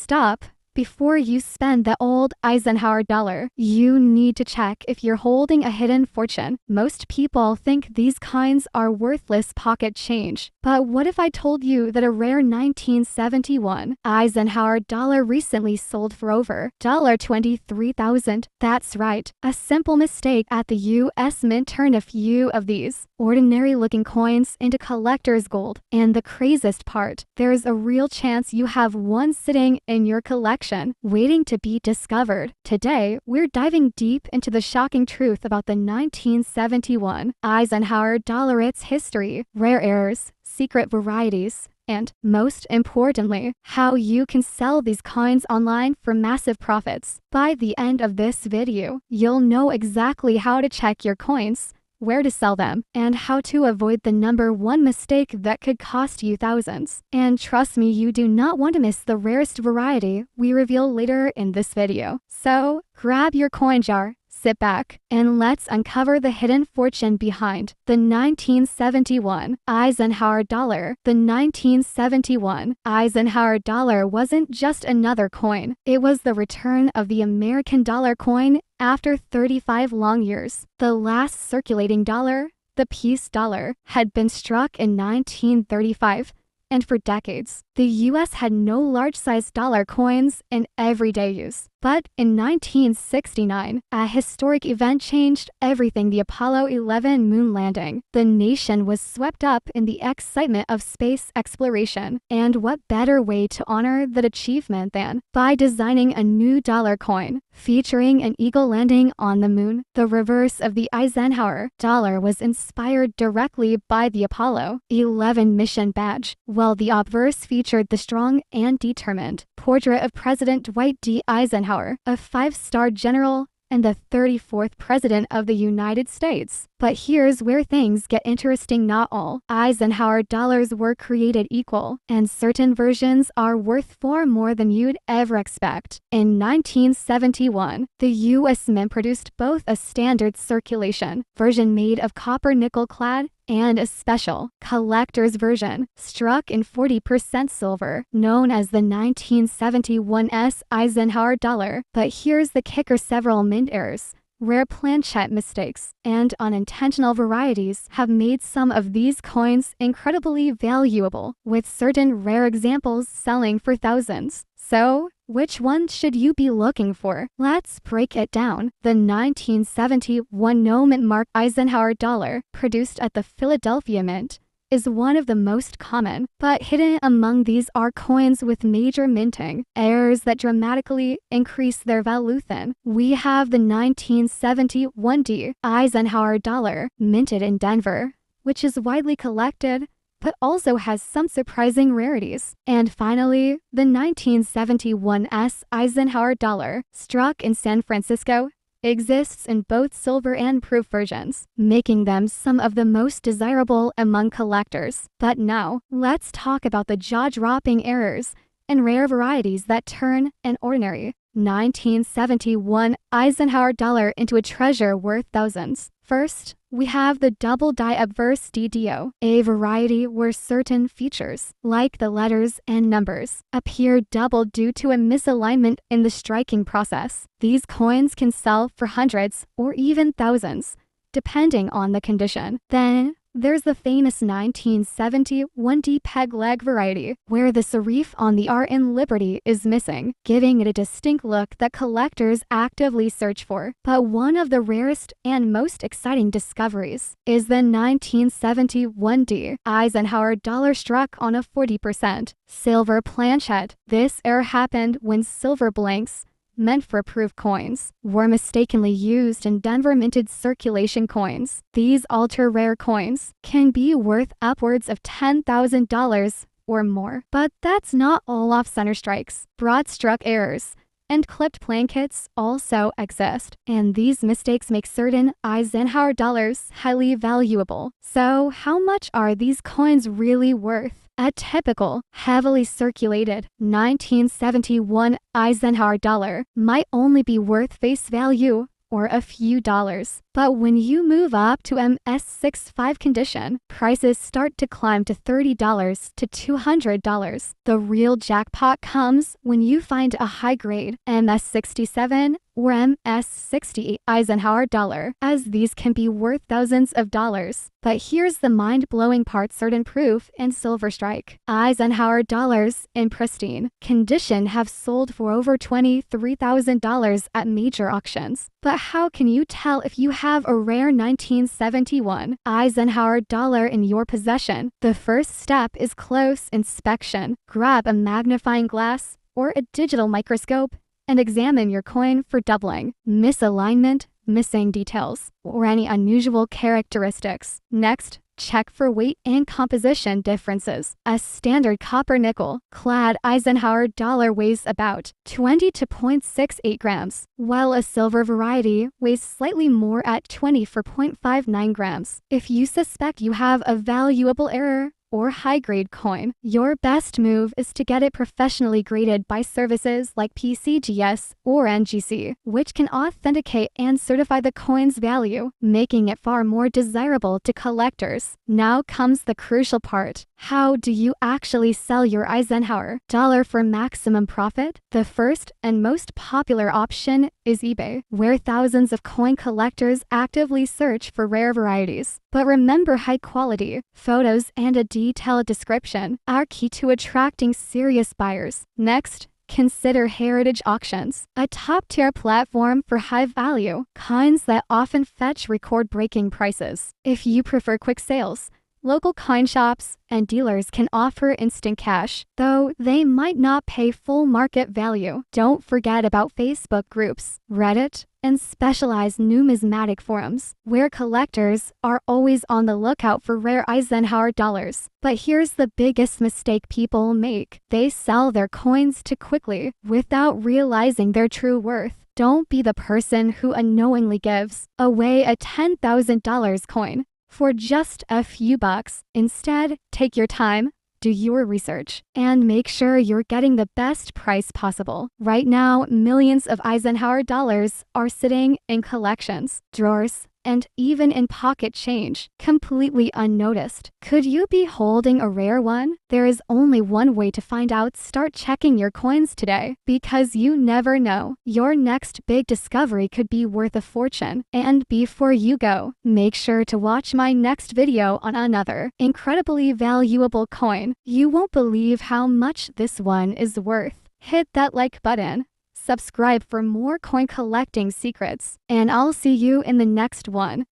stop. Before you spend the old Eisenhower dollar, you need to check if you're holding a hidden fortune. Most people think these coins are worthless pocket change. But what if I told you that a rare 1971 Eisenhower dollar recently sold for over $23,000? That's right. A simple mistake at the U.S. Mint turned a few of these ordinary-looking coins into collector's gold. And the craziest part, there's a real chance you have one sitting in your collection, waiting to be discovered. Today, we're diving deep into the shocking truth about the 1971 Eisenhower dollar, its history, rare heirs, secret varieties, and, most importantly, how you can sell these coins online for massive profits. By the end of this video, you'll know exactly how to check your coins, where to sell them, and how to avoid the #1 mistake that could cost you thousands. And trust me, you do not want to miss the rarest variety we reveal later in this video. So, grab your coin jar, sit back, and let's uncover the hidden fortune behind the 1971 Eisenhower dollar. The 1971 Eisenhower dollar wasn't just another coin. It was the return of the American dollar coin after 35 long years. The last circulating dollar, the peace dollar, had been struck in 1935. And for decades, the U.S. had no large-sized dollar coins in everyday use. But in 1969, a historic event changed everything: the Apollo 11 moon landing. The nation was swept up in the excitement of space exploration. And what better way to honor that achievement than by designing a new dollar coin featuring an eagle landing on the moon? The reverse of the Eisenhower dollar was inspired directly by the Apollo 11 mission badge, while the obverse featured the strong and determined portrait of President Dwight D. Eisenhower, a 5-star general and the 34th President of the United States. But here's where things get interesting. Not all Eisenhower dollars were created equal, and certain versions are worth far more than you'd ever expect. In 1971, the U.S. Mint produced both a standard circulation version made of copper nickel clad and a special collector's version struck in 40% silver, known as the 1971 Eisenhower dollar. But here's the kicker: several mint errors, rare planchette mistakes, and unintentional varieties have made some of these coins incredibly valuable, with certain rare examples selling for thousands. So, which one should you be looking for? Let's break it down. The 1971 no-mint mark Eisenhower dollar, produced at the Philadelphia Mint, is one of the most common, but hidden among these are coins with major minting errors that dramatically increase their value. Then we have the 1971 D Eisenhower dollar, minted in Denver, which is widely collected, but also has some surprising rarities. And finally, the 1971 Eisenhower dollar, struck in San Francisco, exists in both silver and proof versions, making them some of the most desirable among collectors. But now, let's talk about the jaw-dropping errors and rare varieties that turn an ordinary 1971 Eisenhower dollar into a treasure worth thousands. First, we have the double die obverse DDO, a variety where certain features, like the letters and numbers, appear double due to a misalignment in the striking process. These coins can sell for hundreds or even thousands, depending on the condition. Then, there's the famous 1971 D peg leg variety, where the serif on the R in Liberty is missing, giving it a distinct look that collectors actively search for. But one of the rarest and most exciting discoveries is the 1971 D Eisenhower dollar, struck on a 40% silver planchette. This error happened when silver blanks, meant for proof coins, were mistakenly used in Denver minted circulation coins. These ultra-rare coins can be worth upwards of $10,000 or more. But that's not all off-center strikes. Broad-struck errors and clipped planchets also exist, and these mistakes make certain Eisenhower dollars highly valuable. So how much are these coins really worth? A typical, heavily circulated 1971 Eisenhower dollar might only be worth face value or a few dollars. But when you move up to MS65 condition, prices start to climb to $30 to $200. The real jackpot comes when you find a high-grade MS67 or MS68 Eisenhower dollar, as these can be worth thousands of dollars. But here's the mind-blowing part: certain proof and silver strike Eisenhower dollars in pristine condition have sold for over $23,000 at major auctions. But how can you tell if you have a rare 1971 Eisenhower dollar in your possession? The first step is close inspection. Grab a magnifying glass or a digital microscope and examine your coin for doubling, misalignment, missing details, or any unusual characteristics. Next, check for weight and composition differences. A standard copper nickel clad Eisenhower dollar weighs about 20 to 0.68 grams, while a silver variety weighs slightly more at 24.59 grams. If you suspect you have a valuable error or high-grade coin, your best move is to get it professionally graded by services like PCGS or NGC, which can authenticate and certify the coin's value, making it far more desirable to collectors. Now comes the crucial part. How do you actually sell your Eisenhower dollar for maximum profit? The first and most popular option is eBay, where thousands of coin collectors actively search for rare varieties. But remember, high quality photos and a detailed description are key to attracting serious buyers. Next, consider heritage auctions, a top-tier platform for high-value coins that often fetch record-breaking prices. If you prefer quick sales, local coin shops and dealers can offer instant cash, though they might not pay full market value. Don't forget about Facebook groups, Reddit, and specialized numismatic forums, where collectors are always on the lookout for rare Eisenhower dollars. But here's the biggest mistake people make. They sell their coins too quickly without realizing their true worth. Don't be the person who unknowingly gives away a $10,000 coin for just a few bucks. Instead, take your time, do your research, and make sure you're getting the best price possible. Right now, millions of Eisenhower dollars are sitting in collections, drawers, and even in pocket change, completely unnoticed. Could you be holding a rare one? There is only one way to find out. Start checking your coins today, because you never know. Your next big discovery could be worth a fortune. And before you go, make sure to watch my next video on another incredibly valuable coin. You won't believe how much this one is worth. Hit that like button. Subscribe for more coin collecting secrets, and I'll see you in the next one.